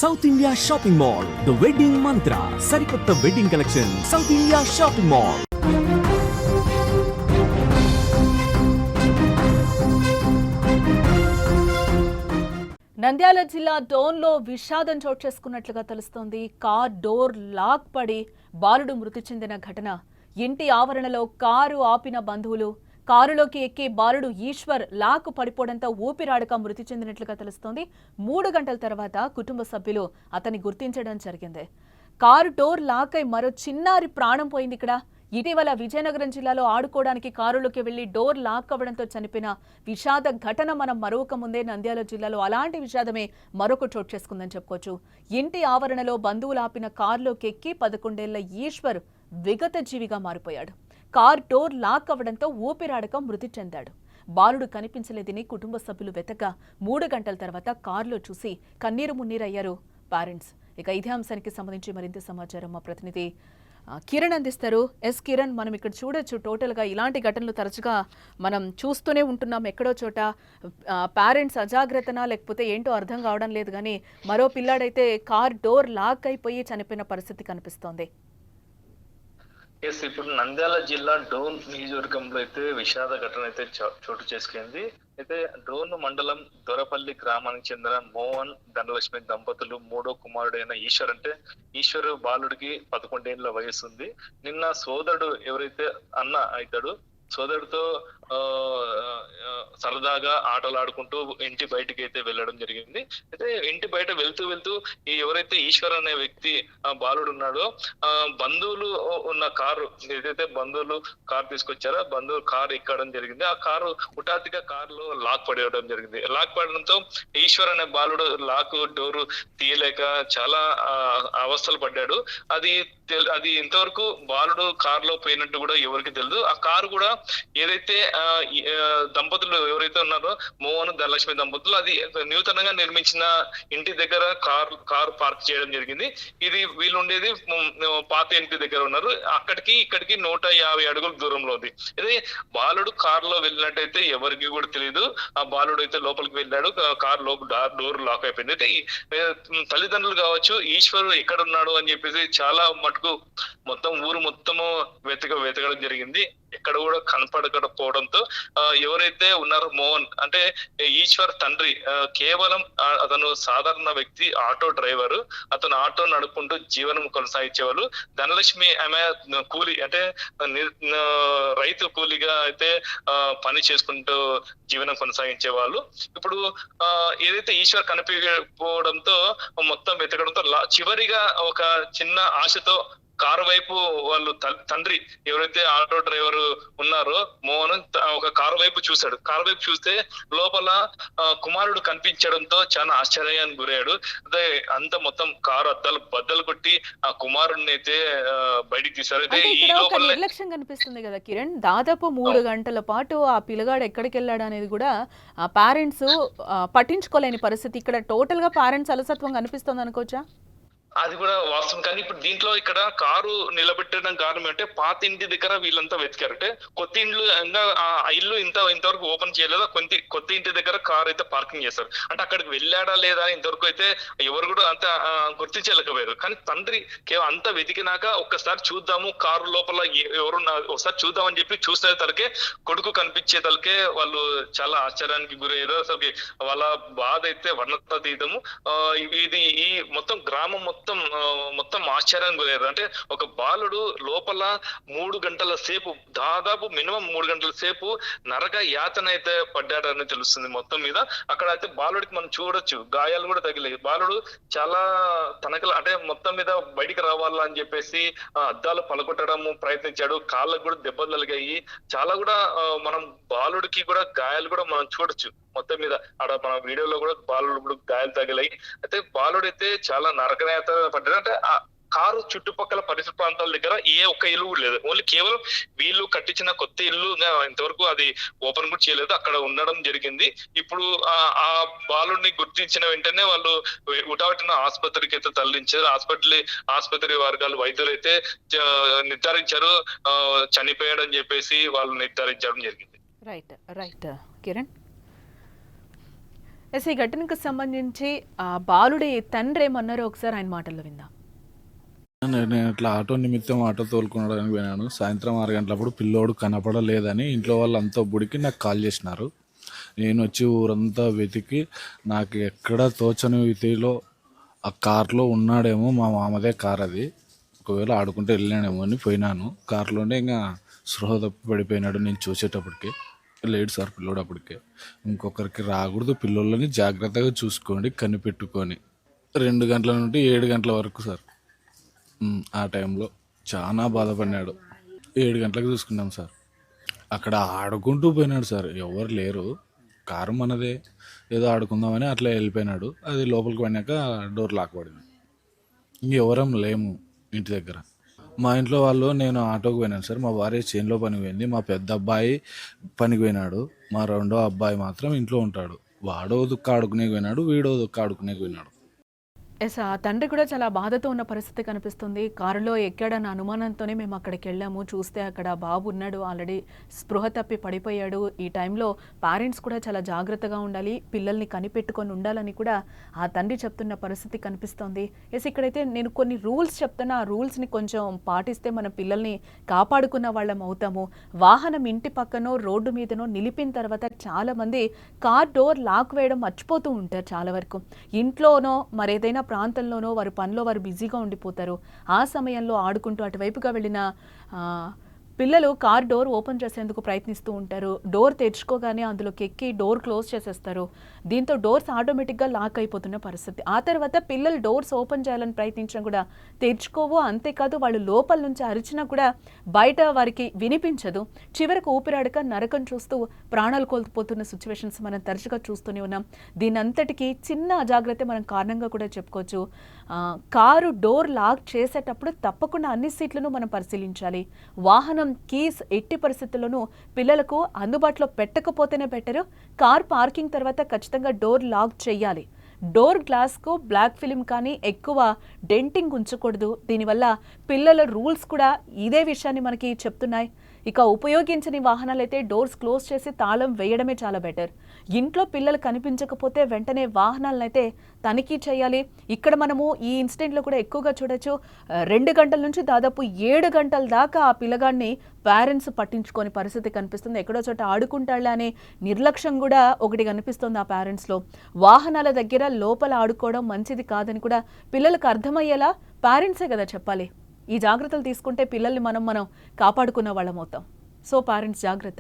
South India shopping mall, the wedding మంత్ర, సరికొత్త wedding collection, south India shopping mall. Nandyal జిల్లా డోన్లో విషాదం చోటు చేసుకున్నట్లుగా తెలుస్తోంది. కార్ డోర్ లాక్ పడి బాలుడు మృతి చెందిన ఘటన. ఇంటి ఆవరణలో కారు ఆపిన బంధువులు, కారులోకి ఎక్కి బాలుడు ఈశ్వర్ లాక్ పడిపోవడంతో ఊపిరాడక మృతి చెందినట్లుగా తెలుస్తోంది. 3 గంటల తర్వాత కుటుంబ సభ్యులు అతన్ని గుర్తించడం జరిగింది. కారు డోర్ లాక్ అయి మరో చిన్నారి ప్రాణం పోయింది. ఇక్కడ ఇటీవల విజయనగరం జిల్లాలో ఆడుకోవడానికి కారులోకి వెళ్లి డోర్ లాక్ అవ్వడంతో చనిపోయిన విషాద ఘటన మనం మరొక ముందే నంద్యాల జిల్లాలో అలాంటి విషాదమే మరొక చోటు చేసుకుందని చెప్పుకోవచ్చు. ఇంటి ఆవరణలో బంధువులు ఆపిన కారులోకి ఎక్కి 11 ఏళ్ల ఈశ్వర్ విగత జీవిగా మారిపోయాడు. కార్ డోర్ లాక్ అవ్వడంతో ఊపిరాడక మృతి చెందాడు. బాలుడు కనిపించలేదని కుటుంబ సభ్యులు వెతక 3 గంటల తర్వాత కారులో చూసి కన్నీరు మున్నీరయ్యారు పేరెంట్స్. ఇక ఇదే అంశానికి సంబంధించి మరింత సమాచారం మా ప్రతినిధి కిరణ్ అందిస్తారు. కిరణ్, మనం ఇక్కడ చూడొచ్చు టోటల్గా ఇలాంటి ఘటనలు తరచుగా మనం చూస్తూనే ఉంటున్నాం. ఎక్కడో చోట పేరెంట్స్ అజాగ్రత్తనా లేకపోతే ఏంటో అర్థం కావడం లేదు, కానీ మరో పిల్లాడైతే కార్ డోర్ లాక్ అయిపోయి చనిపోయిన పరిస్థితి కనిపిస్తోంది. ఇప్పుడు నంద్యాల జిల్లా డోన్ నియోజకవర్గంలో అయితే విషాద ఘటన అయితే చోటు చేసుకుంది. అయితే డోన్ మండలం దొరపల్లి గ్రామానికి చెందిన మోహన్ ధనలక్ష్మి దంపతులు 3వ కుమారుడైన ఈశ్వర్, అంటే ఈశ్వర్ బాలుడికి 11 ఏళ్ల వయసు ఉంది. నిన్న సోదరుడు ఎవరైతే అన్న అవుతాడు, సోదరుడితో సరదాగా ఆటలాడుకుంటూ ఇంటి బయటికి అయితే వెళ్ళడం జరిగింది. అయితే ఇంటి బయట వెళ్తూ ఎవరైతే ఈశ్వర్ అనే వ్యక్తి బాలుడు ఉన్నాడో, బంధువులు ఉన్న కారు ఏదైతే బంధువులు కారు తీసుకొచ్చారో బంధువులు కారు ఎక్కడం జరిగింది. ఆ కారు హఠాత్తుగా కారులో లాక్ పడేయడం జరిగింది. లాక్ పడడంతో ఈశ్వర్ అనే బాలుడు లాక్ డోరు తీయలేక చాలా అవస్థలు పడ్డాడు. అది ఇంతవరకు బాలుడు కారులో పోయినట్టు కూడా ఎవరికి తెలియదు. ఆ కారు కూడా ఏదైతే దంపతులు ఎవరైతే ఉన్నారో మోహన్ ధనలక్ష్మి దంపతులు, అది నూతనంగా నిర్మించిన ఇంటి దగ్గర కారు పార్క్ చేయడం జరిగింది. ఇది వీళ్ళు ఉండేది పాత ఇంటి దగ్గర ఉన్నారు. ఇక్కడికి 150 అడుగుల దూరంలో ఉంది. ఇది బాలుడు కారులో వెళ్ళినట్టయితే ఎవరికి కూడా తెలియదు. ఆ బాలుడు అయితే లోపలికి వెళ్ళాడు, కారు డోర్ లాక్ అయిపోయింది. అయితే తల్లిదండ్రులు కావచ్చు ఈశ్వరు ఎక్కడ ఉన్నాడు అని చెప్పేసి చాలా మటుకు మొత్తం ఊరు మొత్తము వెతకడం జరిగింది. ఎక్కడ కూడా కనపడకపోవడంతో ఎవరైతే ఉన్నారో మోహన్ అంటే ఈశ్వర్ తండ్రి, కేవలం అతను సాధారణ వ్యక్తి, ఆటో డ్రైవర్. అతను ఆటో నడుపుకుంటూ జీవనం కొనసాగించేవాళ్ళు. ధనలక్ష్మి ఆమె కూలి, అంటే రైతు కూలిగా అయితే పని చేసుకుంటూ జీవనం కొనసాగించే వాళ్ళు. ఇప్పుడు ఏదైతే ఈశ్వర్ కనిపించకపోవడంతో మొత్తం వెతకడంతో చివరిగా ఒక చిన్న ఆశతో కారు వైపు వాళ్ళు తండ్రి ఎవరైతే ఆటో డ్రైవర్ ఉన్నారో మోహన్ ఒక కారు వైపు చూశాడు. కారు వైపు చూస్తే లోపల కుమారుడు కనిపించడంతో చాలా ఆశ్చర్యానికి గురయ్యాడు. అదే అంత మొత్తం కారు అద్దాలు బద్దలు కొట్టి ఆ కుమారుడిని అయితే బయటికి తీశారు. అయితే ఈ లోపల నిర్లక్ష్యం కనిపిస్తుంది కదా కిరణ్, దాదాపు 3 గంటల పాటు ఆ పిల్లగాడు ఎక్కడికి వెళ్ళాడు అనేది కూడా ఆ పేరెంట్స్ పట్టించుకోలేని పరిస్థితి. ఇక్కడ టోటల్ గా పేరెంట్స్ అలసత్వం కనిపిస్తుంది అనుకోవచ్చా? అది కూడా వాస్తవం. కానీ ఇప్పుడు దీంట్లో ఇక్కడ కారు నిలబెట్టడం కారణం అంటే పాత ఇంటి దగ్గర వీళ్ళంతా వెతికారు. అంటే కొత్త ఇండ్లు ఆ ఇల్లు ఇంతవరకు ఓపెన్ చేయలేదా, కొత్త ఇంటి దగ్గర కారు అయితే పార్కింగ్ చేస్తారు. అంటే అక్కడికి వెళ్ళాడా లేదా ఇంతవరకు అయితే ఎవరు కూడా అంత గుర్తించలేకపోయారు. కానీ తండ్రి అంతా వెతికినాక ఒక్కసారి చూద్దాము కారు లోపల ఎవరు ఒకసారి చూద్దామని చెప్పి చూసే తలకే కొడుకు కనిపించే తలకే వాళ్ళు చాలా ఆశ్చర్యానికి గురయ్యారు. అసలు వాళ్ళ బాధ అయితే వర్ణనాతీతము. ఇది ఈ మొత్తం గ్రామం మొత్తం ఆశ్చర్యానికి గురయ్యారు. అంటే ఒక బాలుడు లోపల 3 గంటల సేపు, దాదాపు మినిమం 3 గంటల సేపు నరక యాతన అయితే పడ్డాడని తెలుస్తుంది మొత్తం మీద. అక్కడ అయితే బాలుడికి మనం చూడొచ్చు గాయాలు కూడా తగిలాయి. బాలుడు చాలా అంటే మొత్తం మీద బయటికి రావాలని చెప్పేసి అద్దాలు పలకొట్టడం ప్రయత్నించాడు. కాళ్ళకు కూడా దెబ్బలు తగిలాయి. చాలా కూడా మనం బాలుడికి కూడా గాయాలు కూడా మనం చూడొచ్చు మొత్తం మీద. ఆడ మన వీడియోలో కూడా బాలుడు గాయాలు తగిలాయి. అయితే బాలుడు అయితే చాలా నరకయాత పడ్డాడు. అంటే ఆ కారు చుట్టుపక్కల పరిసర ప్రాంతాల దగ్గర ఏ ఒక్క ఇల్లు కూడా లేదు. ఓన్లీ కేవలం వీళ్ళు కట్టించిన కొత్త ఇల్లు ఇంతవరకు అది ఓపెన్ కూడా చేయలేదు, అక్కడ ఉండడం జరిగింది. ఇప్పుడు ఆ బాలుడిని గుర్తించిన వెంటనే వాళ్ళు ఉటావటిన ఆసుపత్రికి అయితే తరలించారు. ఆసుపత్రి వర్గాలు వైద్యులు అయితే నిర్ధారించారు చనిపోయాడని చెప్పేసి వాళ్ళు నిర్ధారించడం జరిగింది. రైట్ కిరణ్. ఎస్ ఈ ఘటనకు సంబంధించి ఆ బాలుడి తండ్రి ఏమన్నారో ఒకసారి ఆయన మాటల్లో విందాం. నేను ఇట్లా ఆటో నిమిత్తం ఆటో తోలుకోవడానికి పోయినాను. సాయంత్రం 6 గంటలప్పుడు పిల్లోడు కనపడలేదని ఇంట్లో వాళ్ళంతా బుడికి నాకు కాల్ చేసినారు. నేను వచ్చి ఊరంతా వెతికి నాకు ఎక్కడ తోచని రీతిలో ఆ కార్లో ఉన్నాడేమో, మా మామదే కార్ అది, ఒకవేళ ఆడుకుంటే వెళ్ళాడేమో అని పోయినాను. కార్లోనే ఇంకా స్పృహ తప్పి పడిపోయినాడు. నేను చూసేటప్పటికి లేడు సార్ పిల్లోడు. అప్పటికే ఇంకొకరికి రాకూడదు, పిల్లోళ్ళని జాగ్రత్తగా చూసుకోండి, కనిపెట్టుకొని. 2 గంటల నుండి 7 గంటల వరకు సార్. ఆ టైంలో చాలా బాధపడినాడు. 7 గంటలకు చూసుకున్నాం సార్. అక్కడ ఆడుకుంటూ పోయినాడు సార్, ఎవరు లేరు, కారు మనదే, ఏదో ఆడుకుందామని అట్లా వెళ్ళిపోయినాడు. అది లోపలికి పోయినాక డోర్ లాక్ పడింది. ఇంకెవరం లేము ఇంటి దగ్గర. మా ఇంట్లో వాళ్ళు, నేను ఆటోకి పోయినాను సార్, మా భార్య చేనులో పనికి పోయింది, మా పెద్ద అబ్బాయి పనికి పోయినాడు, మా రెండో అబ్బాయి మాత్రం ఇంట్లో ఉంటాడు. వాడో దుక్క ఆడుకునేకి పోయినాడు, వీడో దుక్క ఆడుకునేకి పోయినాడు. ఎస్ ఆ తండ్రి కూడా చాలా బాధతో ఉన్న పరిస్థితి కనిపిస్తుంది. కారులో ఎక్కాడన్న అనుమానంతోనే మేము అక్కడికి వెళ్ళాము. చూస్తే అక్కడ బాబు ఉన్నాడు, ఆల్రెడీ స్పృహ తప్పి పడిపోయాడు. ఈ టైంలో పేరెంట్స్ కూడా చాలా జాగ్రత్తగా ఉండాలి, పిల్లల్ని కనిపెట్టుకొని ఉండాలని కూడా ఆ తండ్రి చెప్తున్న పరిస్థితి కనిపిస్తోంది. ఎస్ ఇక్కడైతే నేను కొన్ని రూల్స్ చెప్తున్నా, ఆ రూల్స్ని కొంచెం పాటిస్తే మన పిల్లల్ని కాపాడుకున్న వాళ్ళం అవుతాము. వాహనం ఇంటి పక్కనో రోడ్డు మీదనో నిలిపిన తర్వాత చాలామంది కార్ డోర్ లాక్ వేయడం మర్చిపోతూ ఉంటారు. చాలా వరకు ఇంట్లోనో మరేదైనా ప్రాంతంలోనో వారి పనిలో వారు బిజీగా ఉండిపోతారు. ఆ సమయంలో ఆడుకుంటూ అటువైపుగా వెళ్ళిన పిల్లలు కార్ డోర్ ఓపెన్ చేసేందుకు ప్రయత్నిస్తూ ఉంటారు. డోర్ తెరుచుకోగానే అందులోకి ఎక్కి డోర్ క్లోజ్ చేసేస్తారు. దీంతో డోర్స్ ఆటోమేటిక్గా లాక్ అయిపోతున్న పరిస్థితి. ఆ తర్వాత పిల్లలు డోర్స్ ఓపెన్ చేయాలని ప్రయత్నించినా కూడా తెరుచుకోవు. అంతేకాదు వాళ్ళు లోపల నుంచి అరిచినా కూడా బయట వారికి వినిపించదు. చివరకు ఊపిరాడక నరకం చూస్తూ ప్రాణాలు కోల్పోతున్న సిచ్యువేషన్స్ మనం తరచుగా చూస్తూనే ఉన్నాం. దీనంతటికీ చిన్న అజాగ్రత్త మనం కారణంగా కూడా చెప్పుకోవచ్చు. కారు డోర్ లాక్ చేసేటప్పుడు తప్పకుండా అన్ని సీట్లను మనం పరిశీలించాలి. వాహనం కీస్ ఎట్టి పరిస్థితుల్లోనూ పిల్లలకు అందుబాటులో పెట్టకపోతేనే బెటరు. కార్ పార్కింగ్ తర్వాత ఖచ్చితంగా డోర్ లాక్ చేయాలి. డోర్ గ్లాస్కు బ్లాక్ ఫిలిం కానీ ఎక్కువ డెంటింగ్ ఉంచకూడదు. దీనివల్ల పిల్లల రూల్స్ కూడా ఇదే విషయాన్ని మనకి చెప్తున్నాయి. ఇక ఉపయోగించని వాహనాలైతే డోర్స్ క్లోజ్ చేసి తాళం వేయడమే చాలా బెటర్. ఇంట్లో పిల్లలు కనిపించకపోతే వెంటనే వాహనాలనైతే తనిఖీ చేయాలి. ఇక్కడ మనము ఈ ఇన్సిడెంట్లో కూడా ఎక్కువగా చూడొచ్చు. 2 గంటల నుంచి దాదాపు 7 గంటల దాకా ఆ పిల్లగాడిని పేరెంట్స్ పట్టించుకోని పరిస్థితి కనిపిస్తుంది. ఎక్కడో చోట ఆడుకుంటాళ్ళే అనే నిర్లక్ష్యం కూడా ఒకటి కనిపిస్తుంది ఆ పేరెంట్స్లో. వాహనాల దగ్గర లోపల ఆడుకోవడం మంచిది కాదని కూడా పిల్లలకు అర్థమయ్యేలా పేరెంట్సే కదా చెప్పాలి. ఈ జాగ్రత్తలు తీసుకుంటే పిల్లల్ని మనం కాపాడుకున్న వాళ్ళం అవుతాం. సో పేరెంట్స్ జాగ్రత్త.